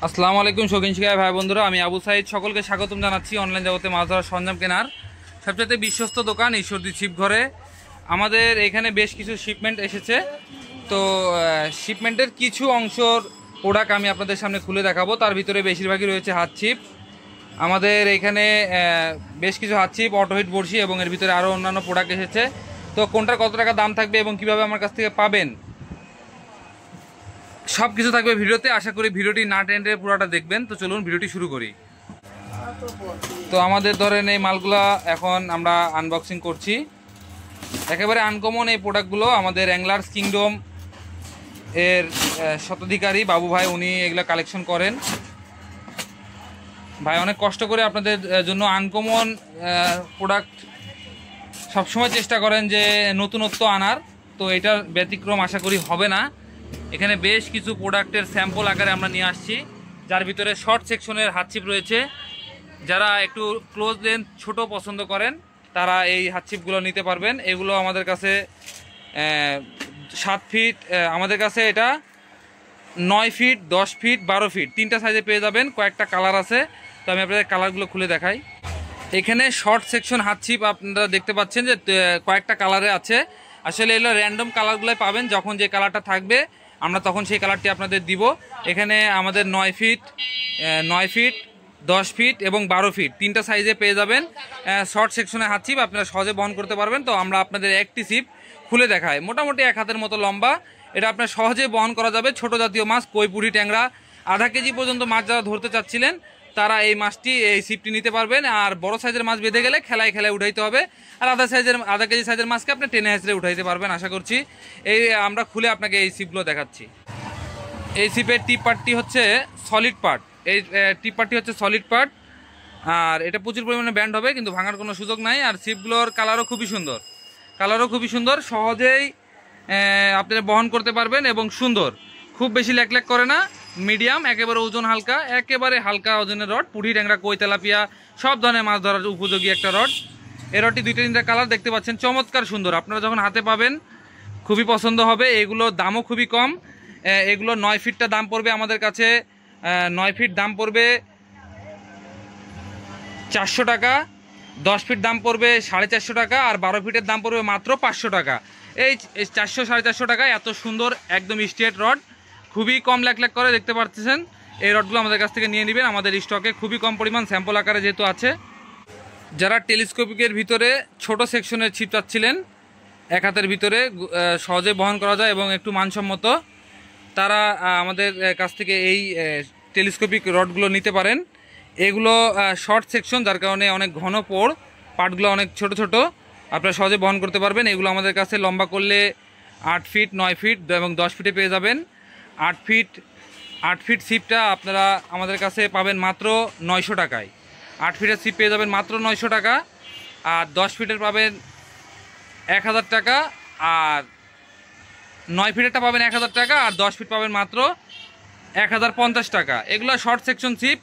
আসসালামু আলাইকুম শৌখিন শিকারী ভাই বন্ধুরা, আমি আবু সাইদ সকলকে স্বাগতম জানাচ্ছি অনলাইন জগতে মাছ ধরার সরঞ্জাম কেনার সবচেয়ে বিশ্বস্ত দোকান ঈশ্বরদী ছিপঘরে। আমাদের এখানে বেশ কিছু শিপমেন্ট এসেছে, তো শিপমেন্টের কিছু অংশর প্রোডাক্ট আমি আপনাদের সামনে খুলে দেখাবো। তার ভিতরে বেশিরভাগই রয়েছে হাত ছিপ। আমাদের এখানে বেশ কিছু হাত ছিপ, অটোহিট বড়শি এবং এর ভিতরে আরও অন্যান্য প্রোডাক্ট এসেছে। তো কোনটার কত টাকা দাম থাকবে এবং কিভাবে আমার কাছ থেকে পাবেন সব কিছু থাকবে ভিডিওতে। আশা করি ভিডিওটি না টেনে পুরোটা দেখবেন। তো চলুন ভিডিওটি শুরু করি। তো আমাদের ধরেন এই মালগুলা এখন আমরা আনবক্সিং করছি। একেবারে আনকমন এই প্রোডাক্টগুলো আমাদের অ্যাংলার্স কিংডম এর শতাধিকারী বাবু ভাই, উনি এগুলো কালেকশন করেন। ভাই অনেক কষ্ট করে আপনাদের জন্য আনকমন প্রোডাক্ট সবসময় চেষ্টা করেন যে নতুনত্ব আনার। তো এটার ব্যতিক্রম আশা করি হবে না। এখানে বেশ কিছু প্রোডাক্টের স্যাম্পল আকারে আমরা নিয়ে আসছি, যার ভিতরে শর্ট সেকশনের হাতছিপ রয়েছে। যারা একটু ক্লোজ লেন্থ ছোট পছন্দ করেন তারা এই হাতছিপগুলো নিতে পারবেন। এগুলো আমাদের কাছে 7 ফিট, আমাদের কাছে এটা 9 ফিট, 10 ফিট, 12 ফিট তিনটা সাইজে পেয়ে যাবেন। কয়েকটা কালার আছে, তো আমি আপনাদের কালারগুলো খুলে দেখাই। এখানে শর্ট সেকশন হাতছিপ আপনারা দেখতে পাচ্ছেন যে কয়েকটা কালারে আছে। আসলে এগুলো র্যান্ডম কালারগুলোই পাবেন, যখন যে কালারটা থাকবে আমরা তখন সেই কালারটি আপনাদের দিব। এখানে আমাদের 9 ফিট, 10 ফিট এবং 12 ফিট তিনটা সাইজে পেয়ে যাবেন। শর্ট সেকশনের হাতছিপ আপনারা সহজে বহন করতে পারবেন। তো আমরা আপনাদের একটি ছিপ খুলে দেখাই, মোটামুটি 1 হাতের মতো লম্বা। এটা আপনার সহজে বহন করা যাবে। ছোট জাতীয় মাছ, কই, পুঁটি, ট্যাংরা, আধা কেজি পর্যন্ত মাছ যারা ধরতে চাচ্ছিলেন তারা এই মাছটি, এই ছিপটি নিতে পারবেন। আর বড় সাইজের মাছ বেঁধে গেলে খেলায় খেলায় উঠাইতে হবে। আর আধা কেজি সাইজের মাছকে আপনি টেনে হেঁচড়ে উঠাইতে পারবেন আশা করছি। এই আমরা খুলে আপনাকে এই ছিপগুলো দেখাচ্ছি। এই ছিপের টিপ পার্টটি হচ্ছে সলিড পার্ট। এই টিপ পার্টটি হচ্ছে সলিড পার্ট, আর এটা প্রচুর পরিমাণে ব্যান্ড হবে, কিন্তু ভাঙার কোনো সুযোগ নাই। আর ছিপগুলোর কালারও খুবই সুন্দর, সহজেই আপনারা বহন করতে পারবেন এবং সুন্দর। খুব বেশি ল্যাক করে না, মিডিয়াম, একেবারে ওজন হালকা, একেবারে হালকা ওজনের রড। পুঁটি, ট্যাংরা, কই, তেলাপিয়া সব ধরনের মাছ ধরার উপযোগী একটা রড। এই রডটি 2-3টা কালার দেখতে পাচ্ছেন, চমৎকার সুন্দর। আপনারা যখন হাতে পাবেন খুবই পছন্দ হবে। এগুলো দামও খুবই কম। এগুলো 9 ফিটটা দাম পড়বে আমাদের কাছে, 9 ফিট দাম পড়বে 400 টাকা, 10 ফিট দাম পড়বে 450 টাকা, আর 12 ফিটের দাম পড়বে মাত্র 500 টাকা। এই 400-450 টাকা এত সুন্দর একদম স্ট্রেট রড, খুবই কম ল্যাক করে দেখতে পাচ্ছেন। এই রডগুলো আমাদের কাছ থেকে নিয়ে নেবেন। আমাদের স্টকে খুবই কম পরিমাণ স্যাম্পল আকারে যেহেতু আছে। যারা টেলিস্কোপিকের ভিতরে ছোট সেকশনের ছিপ চাচ্ছিলেন, 1 হাতের ভিতরে সহজে বহন করা যায় এবং একটু মানসম্মত, তারা আমাদের কাছ থেকে এই টেলিস্কোপিক রডগুলো নিতে পারেন। এগুলো শর্ট সেকশন, যার কারণে অনেক ঘন পার্টগুলো অনেক ছোট আপনারা সহজে বহন করতে পারবেন। এগুলো আমাদের কাছে লম্বা করলে 8 ফিট, 9 ফিট এবং 10 ফিটে পেয়ে যাবেন। 8 ফিট ছিপটা আপনারা আমাদের কাছে পাবেন মাত্র 900 টাকায়। 8 ফিটের ছিপ পেয়ে যাবেন মাত্র 900 টাকা, আর 10 ফিটের পাবেন 1000 টাকা, আর 9 ফিটেরটা পাবেন 1000 টাকা, আর 10 ফিট পাবেন মাত্র 1050 টাকা। এগুলো শর্ট সেকশন ছিপ,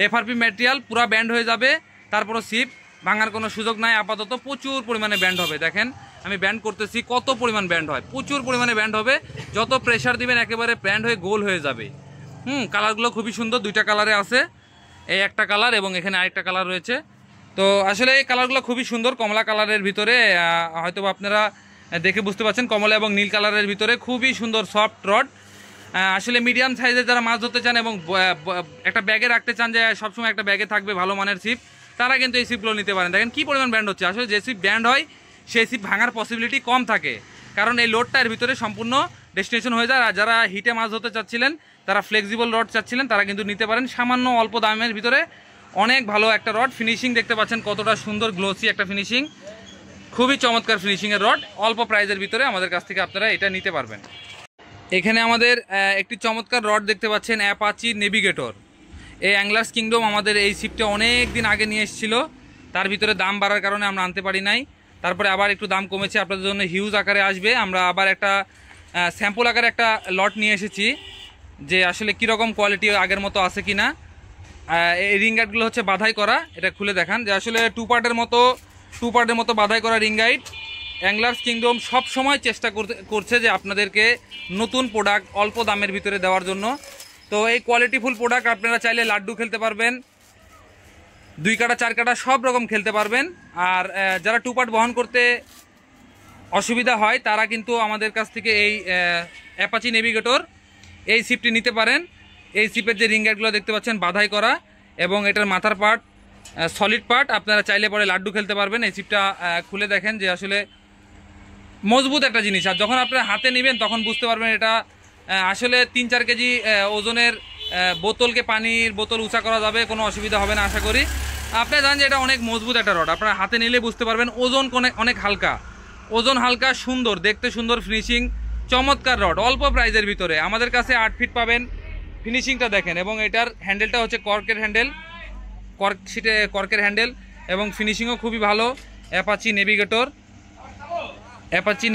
এফআরপি ম্যাটেরিয়াল, পুরো ব্যান্ড হয়ে যাবে। তারপরও ছিপ ভাঙার কোনো সুযোগ নাই। আপাতত প্রচুর পরিমাণে ব্যান্ড হবে। দেখেন আমি ব্যান্ড করতেছি, কত পরিমাণ ব্যান্ড হয়, প্রচুর পরিমাণে ব্যান্ড হবে। যত প্রেশার দিবেন একেবারে ব্যান্ড হয়ে গোল হয়ে যাবে। কালারগুলো খুবই সুন্দর, 2টা কালারে আছে। এই একটা কালার এবং এখানে আরেকটা কালার রয়েছে। তো আসলে এই কালারগুলো খুবই সুন্দর। কমলা কালারের ভিতরে হয়তো আপনারা দেখে বুঝতে পারছেন, কমলা এবং নীল কালারের ভিতরে খুবই সুন্দর সফট রড। আসলে মিডিয়াম সাইজের যারা মাছ ধরতে চান এবং একটা ব্যাগে রাখতে চান, যে সবসময় একটা ব্যাগে থাকবে ভালো মানের ছিপ, তারা কিন্তু এই ছিপগুলো নিতে পারেন। দেখেন কী পরিমাণ ব্যান্ড হচ্ছে। আসলে যে ছিপ ব্যান্ড হয় সেই ছিপ ভাঙার পসিবিলিটি কম থাকে, কারণ এই লোডটা এর ভিতরে সম্পূর্ণ ডেস্টিনেশন হয়ে যায়। আর যারা হিটে মাছ ধরতে চাচ্ছিলেন, তারা ফ্লেক্সিবল রড চাচ্ছিলেন, তারা কিন্তু নিতে পারেন। সামান্য অল্প দামের ভিতরে অনেক ভালো একটা রড। ফিনিশিং দেখতে পাচ্ছেন কতটা সুন্দর, গ্লোসি একটা ফিনিশিং, খুবই চমৎকার ফিনিশিংয়ের রড। অল্প প্রাইজের ভিতরে আমাদের কাছ থেকে আপনারা এটা নিতে পারবেন। এখানে আমাদের একটি চমৎকার রড দেখতে পাচ্ছেন, অ্যাপাচি নেভিগেটর। এই অ্যাংলার্স কিংডম আমাদের এই ছিপটা অনেক দিন আগে নিয়ে এসেছিল, তার ভিতরে দাম বাড়ার কারণে আমরা আনতে পারি নাই। তারপরে আবার একটু দাম কমেছে, আপনাদের জন্য হিউজ আকারে আসবে। আমরা আবার একটা স্যাম্পল আকারে একটা লট নিয়ে এসেছি, যে আসলে কীরকম কোয়ালিটি আগের মতো আছে কি না। এই রিং গাইডগুলো হচ্ছে বাধাই করা, এটা খুলে দেখান যে আসলে টু পার্টের মতো বাধাই করা রিং গাইড। অ্যাংলার্স কিংডম সব সময় চেষ্টা করছে যে আপনাদেরকে নতুন প্রোডাক্ট অল্প দামের ভিতরে দেওয়ার জন্য। তো এই কোয়ালিটিফুল প্রোডাক্ট আপনারা চাইলে লাড্ডু খেলতে পারবেন, 2 কাটা 4 কাটা সব রকম খেলতে পারবেন। আর যারা 2 পার্ট বহন করতে অসুবিধা হয় তারা কিন্তু আমাদের কাছ থেকে এই অ্যাপাচি নেভিগেটর এই সিপটি নিতে পারেন। এই সিপের যে রিং গাইডগুলো দেখতে পাচ্ছেন বাধাই করা, এবং এটার মাথার পার্ট সলিড পার্ট, আপনারা চাইলে পরে লাড্ডু খেলতে পারবেন। এই সিপটা খুলে দেখেন যে আসলে মজবুত একটা জিনিস, আর যখন আপনারা হাতে নেবেন তখন বুঝতে পারবেন এটা আসলে 3-4 কেজি ওজনের বোতলকে পানির বোতল উঁচা করা যাবে, কোনো অসুবিধা হবে না আশা করি। আপনারা জানেন যে এটা অনেক মজবুত একটা রড, আপনারা হাতে নিলে বুঝতে পারবেন। ওজন অনেক হালকা, ওজন হালকা, সুন্দর দেখতে, সুন্দর ফিনিশিং, চমৎকার রড অল্প প্রাইজের ভিতরে। আমাদের কাছে 8 ফিট পাবেন, ফিনিশিংটা দেখেন, এবং এটার হ্যান্ডেলটা হচ্ছে কর্কের হ্যান্ডেল, কর্কের হ্যান্ডেল, এবং ফিনিশিংও খুবই ভালো। Apache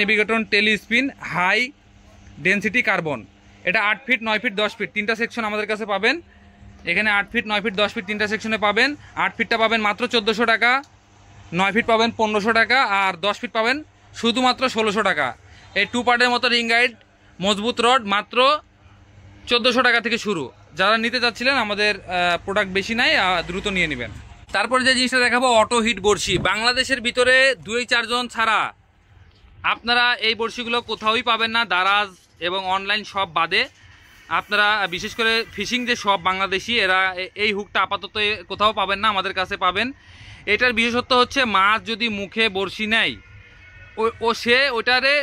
Navigator Telespin high density carbon. এটা 8 ফিট 9 ফিট 10 ফিট 3টা সেকশন আমাদের কাছে পাবেন। এখানে 8 ফিট 9 ফিট 10 ফিট 3টা সেকশনে পাবেন। 8 ফিটটা পাবেন মাত্র 1400 টাকা, 9 ফিট পাবেন 1500 টাকা, আর 10 ফিট পাবেন শুধুমাত্র 1600 টাকা। এই 2 পার্টের মতো রিং গাইড মজবুত রড মাত্র 1400 টাকা থেকে শুরু। যারা নিতে চাচ্ছিলেন আমাদের প্রোডাক্ট বেশি নাই, দ্রুত নিয়ে নেবেন। তারপরে যে জিনিসটা দেখাবো অটো হিট বড়শি। বাংলাদেশের ভিতরে 2-4 জন ছাড়া আপনারা এই বড়শিগুলো কোথাওই পাবেন না, দারাজ এবং অনলাইন সব বাদে। আপনারা বিশেষ করে ফিশিং যে সব বাংলাদেশি, এরা এই হুকটা আপাতত কোথাও পাবেন না, আমাদের কাছে পাবেন। এটার বিশেষত্ব হচ্ছে মাছ যদি মুখে বড়শি নেয় সে ওটারে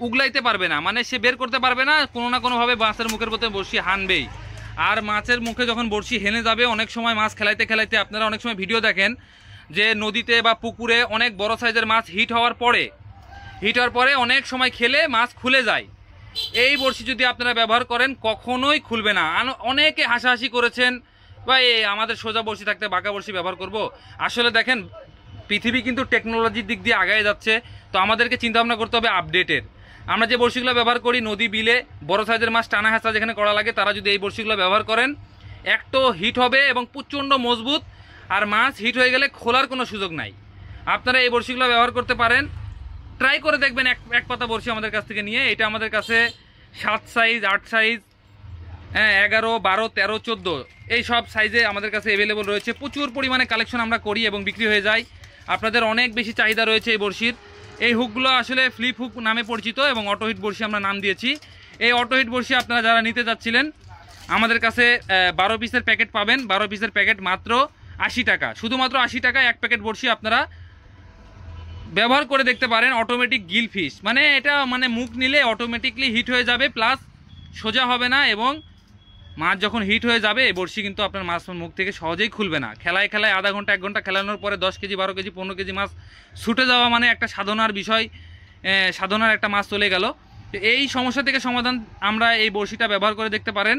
উগলাইতে পারবে না, মানে সে বের করতে পারবে না, কোনো না কোনোভাবে মাছের মুখের মধ্যে বড়শি হানবেই। আর মাছের মুখে যখন বড়শি হেনে যাবে, অনেক সময় মাছ খেলাইতে আপনারা অনেক সময় ভিডিও দেখেন যে নদীতে বা পুকুরে অনেক বড় সাইজের মাছ হিট হওয়ার পরে অনেক সময় খেলে মাছ খুলে যায়। এই বড়শি যদি আপনারা ব্যবহার করেন কখনোই খুলবে না। অনেকে হাসাহাসি করেছেন বা আমাদের সোজা বড়শি থাকতে বাঁকা বড়শি ব্যবহার করব। আসলে দেখেন পৃথিবী কিন্তু টেকনোলজির দিক দিয়ে আগায় যাচ্ছে, তো আমাদেরকে চিন্তাভাবনা করতে হবে আপডেটের। আমরা যে বড়শিগুলো ব্যবহার করি নদী বিলে বড় সাইজের মাছ টানা হেঁচা যেখানে করা লাগে, তারা যদি এই বড়শিগুলো ব্যবহার করেন একটু হিট হবে এবং প্রচণ্ড মজবুত, আর মাছ হিট হয়ে গেলে খোলার কোনো সুযোগ নাই। আপনারা এই বড়শিগুলো ব্যবহার করতে পারেন, ট্রাই করে দেখবেন এক পাতা বড়শি আমাদের কাছ থেকে নিয়ে। এটা আমাদের কাছে 7 সাইজ 8 সাইজ 11, 12, 13, 14 এই সব সাইজে আমাদের কাছে অ্যাভেলেবল রয়েছে। প্রচুর পরিমাণে কালেকশন আমরা করি এবং বিক্রি হয়ে যায়। আপনাদের অনেক বেশি চাহিদা রয়েছে এই বড়শির। এই হুকগুলো আসলে ফ্লিপ হুক নামে পরিচিত এবং অটো হিট বড়শি আমরা নাম দিয়েছি। এই অটো হিট বড়শি আপনারা যারা নিতে যাচ্ছিলেন আমাদের কাছে 12 পিসের প্যাকেট পাবেন। 12 পিসের প্যাকেট মাত্র 80 টাকা, শুধুমাত্র 80 টাকায় 1 প্যাকেট বড়শি আপনারা ব্যবহার করে দেখতে পারেন। অটোমেটিক গিল ফিশ, মানে এটা মানে মুখ নিলে অটোমেটিকলি হিট হয়ে যাবে, প্লাস সোজা হবে না, এবং মাছ যখন হিট হয়ে যাবে এই বড়শি কিন্তু আপনার মাছ মুখ থেকে সহজেই খুলবে না। খেলায় আধা ঘন্টা 1 ঘন্টা খেলানোর পরে 10 কেজি 12 কেজি 15 কেজি মাছ ছুটে যাওয়া মানে একটা সাধনার বিষয়, সাধনার একটা মাছ চলে গেল। তো এই সমস্যা থেকে সমাধান আমরা এই বড়শিটা ব্যবহার করে দেখতে পারেন।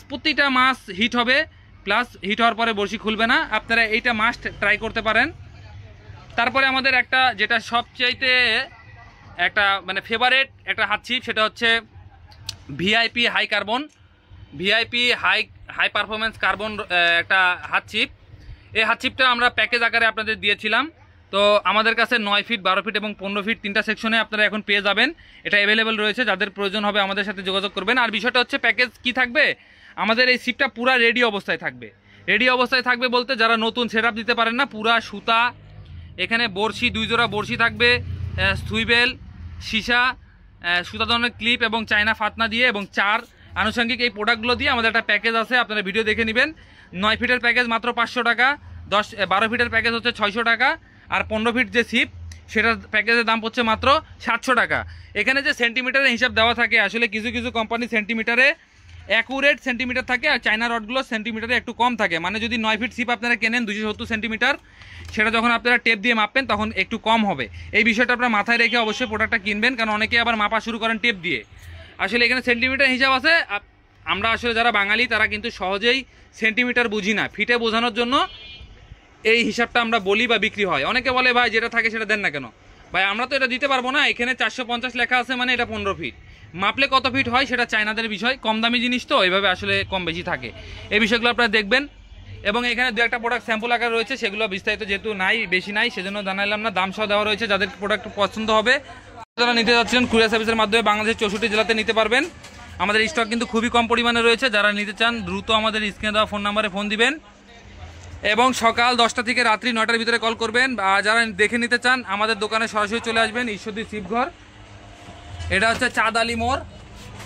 প্রতিটা মাছ হিট হবে, প্লাস হিট হওয়ার পরে বড়শি খুলবে না। আপনারা এইটা মাস্ট ট্রাই করতে পারেন। তারপরে আমাদের একটা যেটা সবচাইতে একটা মানে ফেভারেট একটা হাত ছিপ, সেটা হচ্ছে ভিআইপি হাই পারফরমেন্স কার্বন একটা হাত ছিপ। এই হাত ছিপটা আমরা প্যাকেজ আকারে আপনাদের দিয়েছিলাম। তো আমাদের কাছে 9 ফিট 12 ফিট এবং 15 ফিট 3টা সেকশনে আপনারা এখন পেয়ে যাবেন। এটা অ্যাভেলেবেল রয়েছে, যাদের প্রয়োজন হবে আমাদের সাথে যোগাযোগ করবেন। আর বিষয়টা হচ্ছে প্যাকেজ কি থাকবে, আমাদের এই ছিপটা পুরা রেডি অবস্থায় থাকবে বলতে যারা নতুন সেটআপ দিতে পারেন না, পুরা সুতা, এখানে বড়শি 2 জোড়া বড়শি থাকবে, সুইবেল, সীসা, সুতা ধরনের ক্লিপ এবং চায়না ফাতনা দিয়ে এবং 4 আনুষঙ্গিক এই প্রোডাক্টগুলো দিয়ে আমাদের একটা প্যাকেজ আছে, আপনারা ভিডিও দেখে নেবেন। 9 ফিটের প্যাকেজ মাত্র 500 টাকা, 12 ফিটের প্যাকেজ হচ্ছে 600 টাকা, আর 15 ফিট যে ছিপ সেটার প্যাকেজের দাম হচ্ছে মাত্র 700 টাকা। এখানে যে সেন্টিমিটারের হিসাব দেওয়া থাকে, আসলে কিছু কোম্পানি সেন্টিমিটারে অ্যাকুরেট সেন্টিমিটার থাকে, আর চায়না রডগুলো সেন্টিমিটারে একটু কম থাকে। মানে যদি 9 ফিট ছিপ আপনারা কেনেন 270 সেন্টিমিটার, সেটা যখন আপনারা টেপ দিয়ে মাপবেন তখন একটু কম হবে। এই বিষয়টা আপনারা মাথায় রেখে অবশ্যই প্রোডাক্টটা কিনবেন, কারণ অনেকে আবার মাপা শুরু করেন টেপ দিয়ে। আসলে এখানে সেন্টিমিটার হিসাব আছে। আমরা আসলে যারা বাঙালি তারা কিন্তু সহজেই সেন্টিমিটার বুঝি না, ফিটে বোঝানোর জন্য এই হিসাবটা আমরা বলি বা বিক্রি হয়। অনেকে বলে ভাই যেটা থাকে সেটা দেন না কেন, ভাই আমরা তো এটা দিতে পারবো না, এখানে 450 লেখা আছে মানে এটা 15 ফিট, মাপলে কত ফিট হয় সেটা চায়নাদের বিষয়, কম দামি জিনিস তো এইভাবে আসলে কম বেশি থাকে। এই বিষয়গুলো আপনারা দেখবেন। এবং এখানে 2-1টা প্রোডাক্ট স্যাম্পল আকার রয়েছে, সেগুলো বিস্তারিত যেহেতু বেশি নাই সেজন্য জানাইলাম না। দাম সহ দেওয়া রয়েছে, যাদের প্রোডাক্ট পছন্দ হবে যারা নিতে যাচ্ছেন কুরিয়ার সার্ভিসের মাধ্যমে বাংলাদেশের 64 জেলাতে নিতে পারবেন। আমাদের স্টক কিন্তু খুবই কম পরিমাণে রয়েছে। যারা নিতে চান দ্রুত আমাদের স্ক্রিনে দেওয়া ফোন নাম্বারে ফোন দিবেন এবং সকাল 10টা থেকে রাত্রি 9টার ভিতরে কল করবেন। আর যারা দেখে নিতে চান আমাদের দোকানে সরাসরি চলে আসবেন। ঈশ্বরদী শিবঘর, এটা হচ্ছে চাঁদালি মোড়।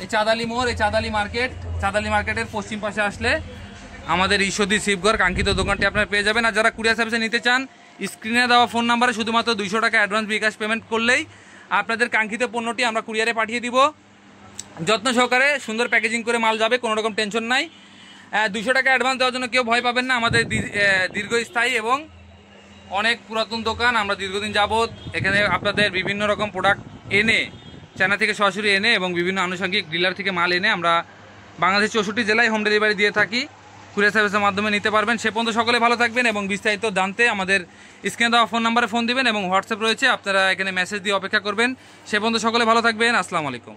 এই চাঁদালি মোড়, এই চাঁদালি মার্কেট, চাঁদালি মার্কেটের পশ্চিম পাশে আসলে আমাদের ঈশ্বরদী শিবঘর কাঙ্ক্ষিত দোকানটি আপনারা পেয়ে যাবেন। আর যারা কুরিয়ার সার্ভিসে নিতে চান স্ক্রিনে দেওয়া ফোন নাম্বারে শুধুমাত্র 200 টাকা অ্যাডভান্স বিকাশ পেমেন্ট করলেই আপনাদের কাঙ্ক্ষিত পণ্যটি আমরা কুরিয়ারে পাঠিয়ে দিব। যত্ন সহকারে সুন্দর প্যাকেজিং করে মাল যাবে, কোনো রকম টেনশন নাই। 200 টাকা অ্যাডভান্স দেওয়ার জন্য কেউ ভয় পাবেন না। আমাদের দীর্ঘস্থায়ী এবং অনেক পুরাতন দোকান, আমরা দীর্ঘদিন যাবৎ এখানে আপনাদের বিভিন্ন রকম প্রোডাক্ট এনে চায়না থেকে সরাসরি এনে এবং বিভিন্ন আনুষঙ্গিক ডিলার থেকে মাল এনে আমরা বাংলাদেশের 64 জেলায় হোম ডেলিভারি দিয়ে থাকি। কুরিয়ার সার্ভিসের মাধ্যমে নিতে পারবেন। সে পর্যন্ত সকলে ভালো থাকবেন এবং বিস্তারিত জানতে আমাদের স্ক্রিনে দেওয়া ফোন নাম্বারে ফোন দিবেন এবং হোয়াটসঅ্যাপ রয়েছে, আপনারা এখানে মেসেজ দিয়ে অপেক্ষা করবেন। সে পর্যন্ত সকলে ভালো থাকবেন। আসসালামু আলাইকুম।